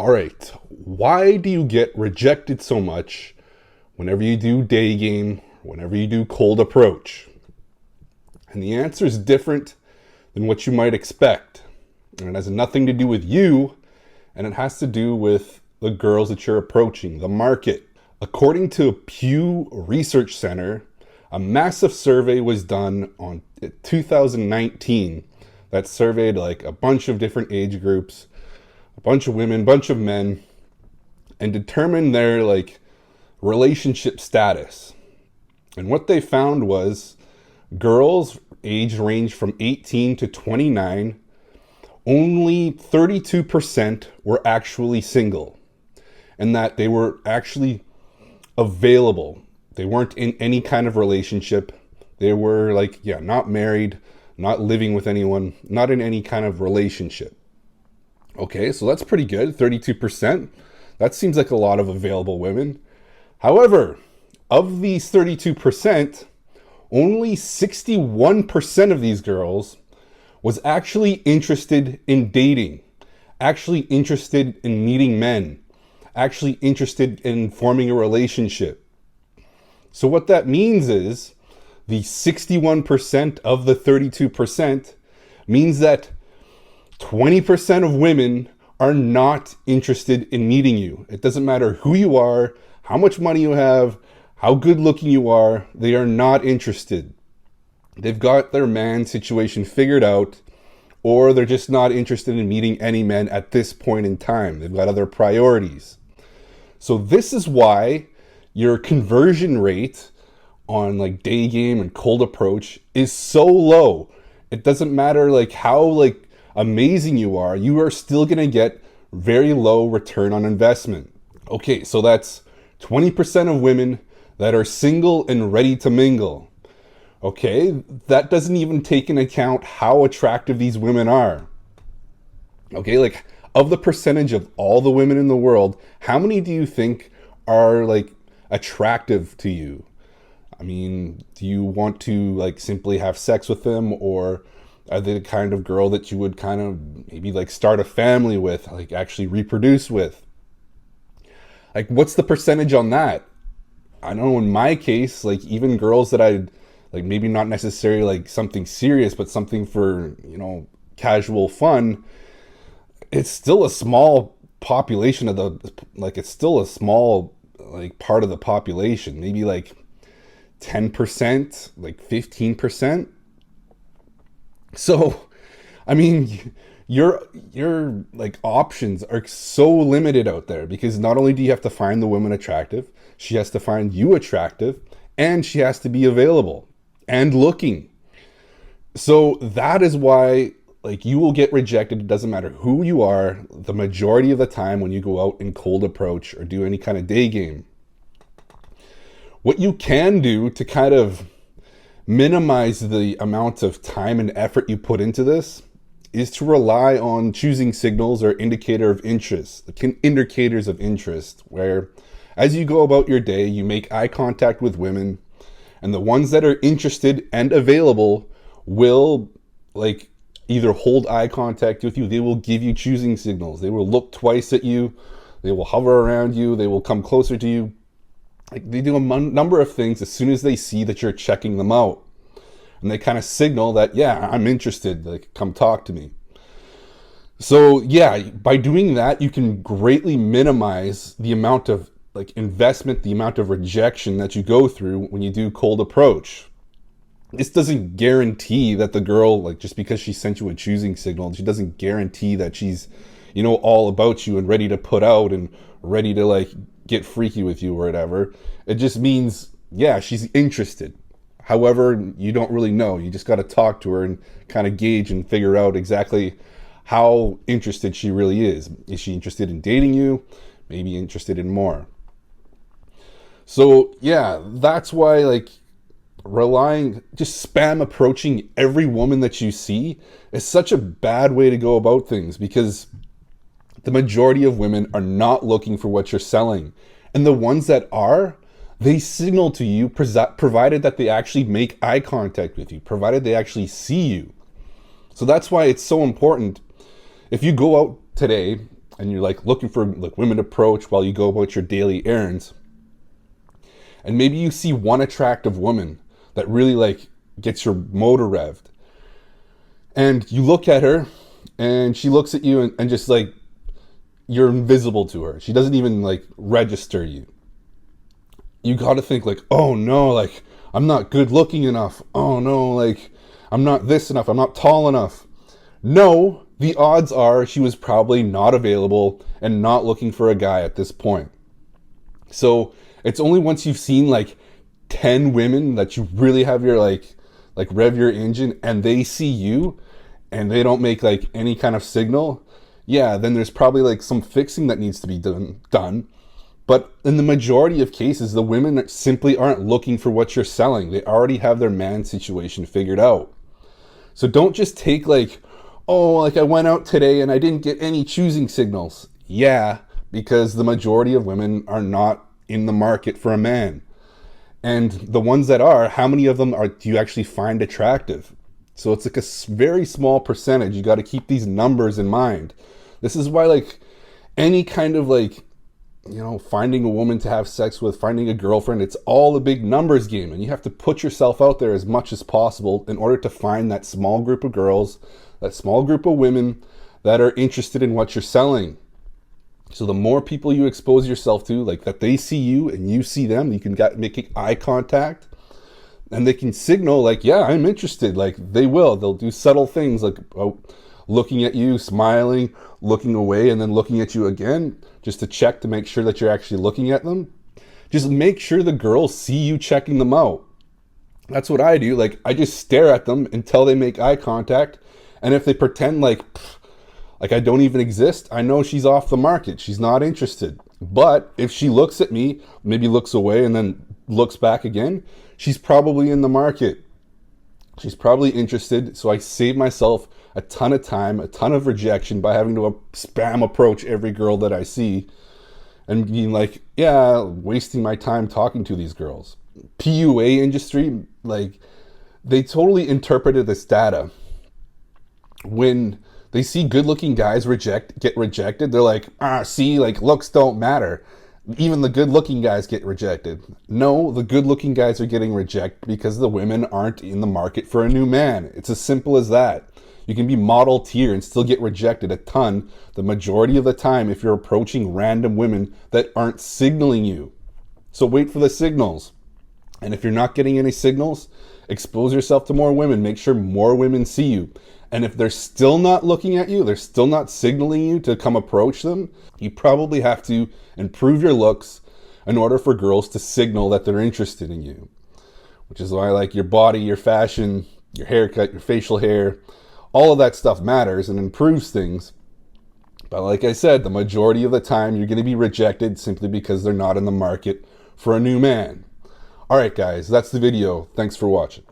All right, why do you get rejected so much whenever you do Daygame, whenever you do cold approach? And the answer is different than what you might expect. And it has nothing to do with you, and it has to do with the girls that you're approaching, the market. According to Pew Research Center, a massive survey was done on 2019 that surveyed like a bunch of different age groups, a bunch of women, bunch of men, and determined their like relationship status. And what they found was girls age range from 18 to 29, only 32% were actually single, and that they were actually available. They weren't in any kind of relationship. They were not married, not living with anyone, not in any kind of relationship. Okay, so that's pretty good, 32%. That seems like a lot of available women. However, of these 32%, only 61% of these girls was actually interested in dating, actually interested in meeting men, actually interested in forming a relationship. So what that means is the 61% of the 32% means that 20% of women are not interested in meeting you. It doesn't matter who you are, how much money you have, how good looking you are, they are not interested. They've got their man situation figured out, or they're just not interested in meeting any men at this point in time. They've got other priorities. So this is why your conversion rate on like Daygame and cold approach is so low. It doesn't matter how amazing you are still gonna get very low return on investment. Okay, so that's 20% of women that are single and ready to mingle. Okay, that doesn't even take into account how attractive these women are. Okay, of the percentage of all the women in the world, how many do you think are attractive to you? I mean, do you want to simply have sex with them, or are they the kind of girl that you would kind of maybe start a family with, actually reproduce with? What's the percentage on that? I know in my case, even girls that I'd maybe not necessarily something serious, but something for, casual fun, it's still a small population of the, it's still a small, part of the population, maybe 10%, 15%. So, I mean, your options are so limited out there, because not only do you have to find the woman attractive, she has to find you attractive, and she has to be available and looking. So that is why you will get rejected. It doesn't matter who you are the majority of the time when you go out in cold approach or do any kind of Daygame. What you can do to kind of minimize the amount of time and effort you put into this is to rely on choosing signals or indicators of interest, where as you go about your day, you make eye contact with women, and the ones that are interested and available will either hold eye contact with you, they will give you choosing signals, they will look twice at you, they will hover around you, they will come closer to you. They do a number of things as soon as they see that you're checking them out. And they kind of signal that, yeah, I'm interested, come talk to me. So yeah, by doing that, you can greatly minimize the amount of investment, the amount of rejection that you go through when you do cold approach. This doesn't guarantee that the girl, just because she sent you a choosing signal, she doesn't guarantee that she's, all about you and ready to put out and ready to get freaky with you or whatever. It just means, yeah, she's interested. However, you don't really know. You just got to talk to her and kind of gauge and figure out exactly how interested she really is. Is she interested in dating you? Maybe interested in more. So yeah, that's why just spam approaching every woman that you see is such a bad way to go about things, because the majority of women are not looking for what you're selling. And the ones that are, they signal to you, provided that they actually make eye contact with you, provided they actually see you. So that's why it's so important. If you go out today and you're like looking for like women to approach while you go about your daily errands. And maybe you see one attractive woman that really like gets your motor revved. And you look at her and she looks at you and just like, you're invisible to her. She doesn't even like register you. You got to think like, oh no, like I'm not good looking enough. Oh no, like I'm not this enough. I'm not tall enough. No, the odds are she was probably not available and not looking for a guy at this point. So it's only once you've seen like 10 women that you really have your like rev your engine and they see you and they don't make like any kind of signal. Yeah, then there's probably like some fixing that needs to be done. But in the majority of cases, the women simply aren't looking for what you're selling. They already have their man situation figured out. So don't just take like, oh, like I went out today and I didn't get any choosing signals. Yeah, because the majority of women are not in the market for a man. And the ones that are, how many of them do you actually find attractive? So it's like a very small percentage. You got to keep these numbers in mind. This is why like any kind of like, you know, finding a woman to have sex with, finding a girlfriend, it's all a big numbers game. And you have to put yourself out there as much as possible in order to find that small group of girls, that small group of women that are interested in what you're selling. So the more people you expose yourself to, like that they see you and you see them, you can make eye contact and they can signal like, yeah, I'm interested. Like they'll do subtle things like looking at you, smiling, looking away, and then looking at you again, just to check to make sure that you're actually looking at them. Just make sure the girls see you checking them out. That's what I do. Like I just stare at them until they make eye contact. And if they pretend like I don't even exist, I know she's off the market. She's not interested. But if she looks at me, maybe looks away and then looks back again, she's probably in the market. She's probably interested. So I save myself a ton of time, a ton of rejection by having to spam approach every girl that I see and being like, yeah, wasting my time talking to these girls. PUA industry, like they totally interpreted this data. When they see good-looking guys get rejected, they're like, see, like looks don't matter. Even the good-looking guys get rejected. No, the good-looking guys are getting rejected because the women aren't in the market for a new man. It's as simple as that. You can be model tier and still get rejected a ton the majority of the time if you're approaching random women that aren't signaling you. So wait for the signals. And if you're not getting any signals, expose yourself to more women. Make sure more women see you. And if they're still not looking at you, they're still not signaling you to come approach them, you probably have to improve your looks in order for girls to signal that they're interested in you. Which is why like your body, your fashion, your haircut, your facial hair, all of that stuff matters and improves things. But like I said, the majority of the time you're going to be rejected simply because they're not in the market for a new man. All right, guys, that's the video. Thanks for watching.